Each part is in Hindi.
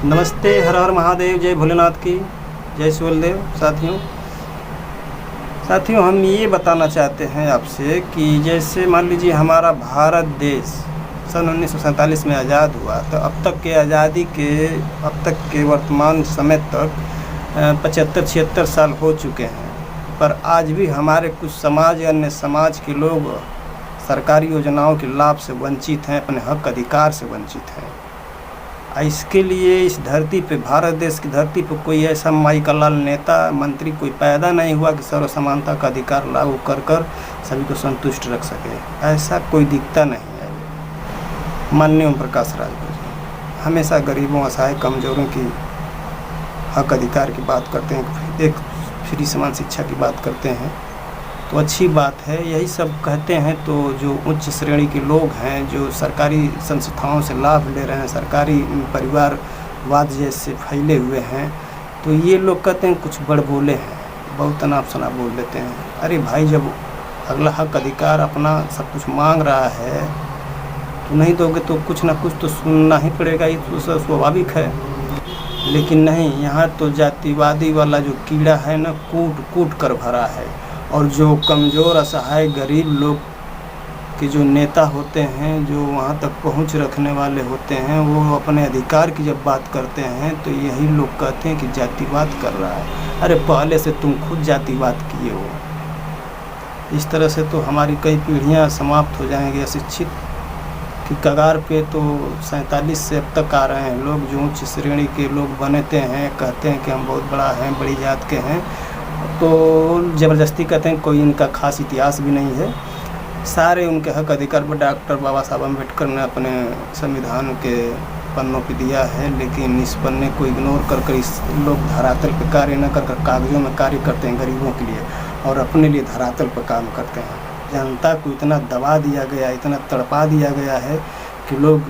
नमस्ते, हर हर महादेव, जय भोलेनाथ की, जय शिवलदेव। साथियों हम ये बताना चाहते हैं आपसे कि जैसे मान लीजिए हमारा भारत देश सन 1947 में आज़ाद हुआ, तो अब तक के आज़ादी के अब तक के वर्तमान समय तक 75-76 साल हो चुके हैं। पर आज भी हमारे कुछ समाज या अन्य समाज के लोग सरकारी योजनाओं के लाभ से वंचित हैं, अपने हक अधिकार से वंचित हैं। इसके लिए इस धरती पे, भारत देश की धरती पे कोई ऐसा माई का लाल नेता मंत्री कोई पैदा नहीं हुआ कि सर्व समानता का अधिकार लागू कर कर सभी को संतुष्ट रख सके। ऐसा कोई दिखता नहीं है। माननीय ओम प्रकाश राजभर जी हमेशा गरीबों, असहाय, कमज़ोरों की हक अधिकार की बात करते हैं, एक फ्री समान शिक्षा की बात करते हैं, तो अच्छी बात है। यही सब कहते हैं तो जो उच्च श्रेणी के लोग हैं, जो सरकारी संस्थाओं से लाभ ले रहे हैं, सरकारी परिवारवाद जैसे फैले हुए हैं, तो ये लोग कहते हैं कुछ बड़ बोले हैं, बहुत अनाप शनाप बोल देते हैं। अरे भाई, जब अगला हक अधिकार अपना सब कुछ मांग रहा है तो नहीं दोगे तो कुछ ना कुछ तो सुनना ही पड़ेगा, ये तो स्वाभाविक है। लेकिन नहीं, यहाँ तो जातिवादी वाला जो कीड़ा है ना, कूट कूट कर भरा है। और जो कमज़ोर, असहाय, गरीब लोग के जो नेता होते हैं, जो वहाँ तक पहुँच रखने वाले होते हैं, वो अपने अधिकार की जब बात करते हैं तो यही लोग कहते हैं कि जातिवाद कर रहा है। अरे पहले से तुम खुद जातिवाद किए हो। इस तरह से तो हमारी कई पीढ़ियाँ समाप्त हो जाएंगी, अशिक्षित की कगार पे। तो 47 से अब तक आ रहे हैं लोग, जो उच्च श्रेणी के लोग बनते हैं, कहते हैं कि हम बहुत बड़ा हैं, बड़ी जात के हैं, तो ज़बरदस्ती कहते हैं। कोई इनका खास इतिहास भी नहीं है। सारे उनके हक अधिकार पर डॉक्टर बाबा साहब अम्बेडकर ने अपने संविधान के पन्नों पे दिया है, लेकिन इस पन्ने को इग्नोर कर कर इस लोग धरातल पे कार्य न कर कर कागज़ों में कार्य करते हैं गरीबों के लिए, और अपने लिए धरातल पर काम करते हैं। जनता को इतना दबा दिया गया, इतना तड़पा दिया गया है कि लोग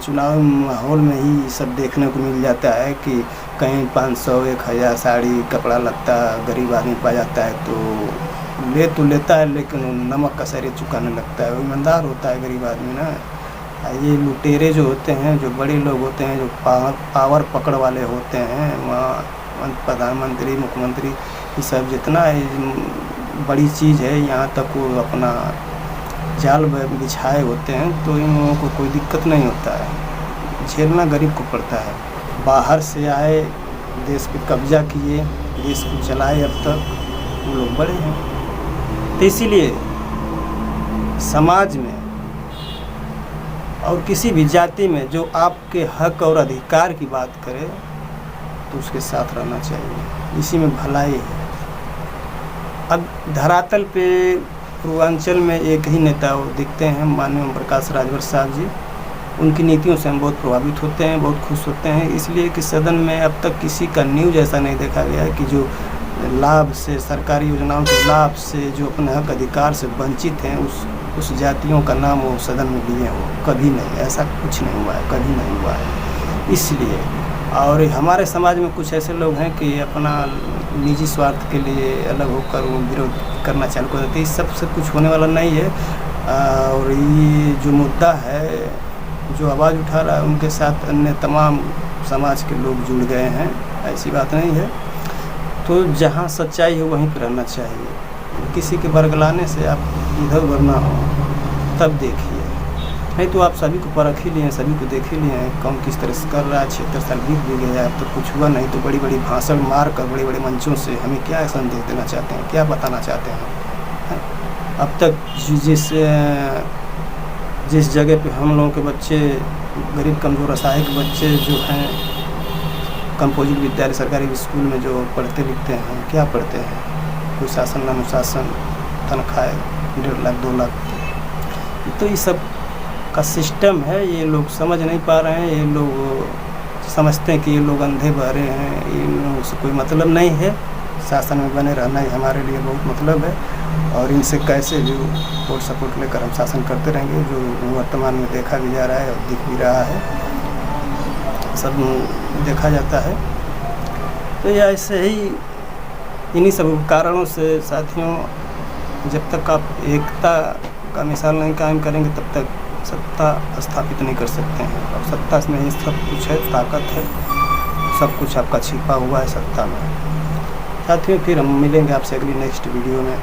चुनाव माहौल में ही सब देखने को मिल जाता है कि कहीं 500-1000 साड़ी, कपड़ा लत्ता गरीब आदमी पा जाता है तो लेता है, लेकिन नमक का सरे चुकाने लगता है। वो ईमानदार होता है गरीब आदमी ना। ये लुटेरे जो होते हैं, जो बड़े लोग होते हैं, जो पावर पकड़ वाले होते हैं, वहाँ प्रधानमंत्री, मुख्यमंत्री, ये सब जितना बड़ी चीज़ है, यहाँ तक वो अपना जाल बिछाए होते हैं, तो इन लोगों को कोई दिक्कत नहीं होता है। झेलना गरीब को पड़ता है। बाहर से आए, देश पे कब्जा किए, देश को चलाए, अब तक वो लोग बड़े हैं। तो इसीलिए समाज में और किसी भी जाति में जो आपके हक और अधिकार की बात करे तो उसके साथ रहना चाहिए। इसी में भलाई है। अब धरातल पे पूर्वांचल में एक ही नेता वो दिखते हैं, माननीय ओम प्रकाश राजभर साहब जी। उनकी नीतियों से हम बहुत प्रभावित होते हैं, बहुत खुश होते हैं, इसलिए कि सदन में अब तक किसी का न्यूज़ ऐसा नहीं देखा गया है कि जो लाभ से, सरकारी योजनाओं के लाभ से जो अपने हक अधिकार से वंचित हैं, उस जातियों का नाम वो सदन में लिए हो। कभी नहीं, ऐसा कुछ नहीं हुआ है, कभी नहीं हुआ है। इसलिए और हमारे समाज में कुछ ऐसे लोग हैं कि अपना निजी स्वार्थ के लिए अलग होकर वो विरोध करना चालू कर देते हैं। इस सब से कुछ होने वाला नहीं है। और ये जो मुद्दा है, जो आवाज़ उठा रहा है, उनके साथ अन्य तमाम समाज के लोग जुड़ गए हैं, ऐसी बात नहीं है। तो जहाँ सच्चाई है वहीं पर रहना चाहिए। किसी के बरगलाने से आप इधर उधर ना हो, तब देखिए। नहीं तो आप सभी को परख ही लिए हैं, सभी को देख ही लिए हैं कौन किस तरह से कर रहा है। 76 साल बीत भी गया है, अब तो कुछ हुआ नहीं, तो बड़ी बड़ी भाषण मार कर बड़े बड़े मंचों से हमें क्या संदेश देना चाहते हैं, क्या बताना चाहते हैं। अब तक जिस जगह पे हम लोगों के बच्चे, गरीब कमज़ोर असहाय के बच्चे जो हैं, कंपोजिट विद्यालय सरकारी स्कूल में जो पढ़ते लिखते हैं, क्या पढ़ते हैं, कोई शासन अनुशासन, तनख्वाह 1.5 लाख 2 लाख। तो ये सब का सिस्टम है, ये लोग समझ नहीं पा रहे हैं। ये लोग समझते हैं कि ये लोग अंधे बहरे हैं, इन लोगों से कोई मतलब नहीं है। शासन में बने रहना ही हमारे लिए बहुत मतलब है, और इनसे कैसे भी वोट सपोर्ट लेकर हम शासन करते रहेंगे, जो वर्तमान में देखा भी जा रहा है और दिख भी रहा है, सब देखा जाता है। तो ये ऐसे ही इन्हीं सब कारणों से साथियों, जब तक आप एकता का मिसाल नहीं कायम करेंगे तब तक सत्ता स्थापित नहीं कर सकते हैं। और सत्ता में ही सब कुछ है, ताकत है, सब कुछ आपका छिपा हुआ है सत्ता में। साथियों, फिर हम मिलेंगे आपसे अगली नेक्स्ट वीडियो में।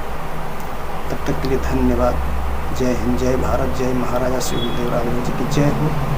तब तक के लिए धन्यवाद। जय हिंद, जय भारत, जय महाराजा सुहेलदेव राय जी की जय हो।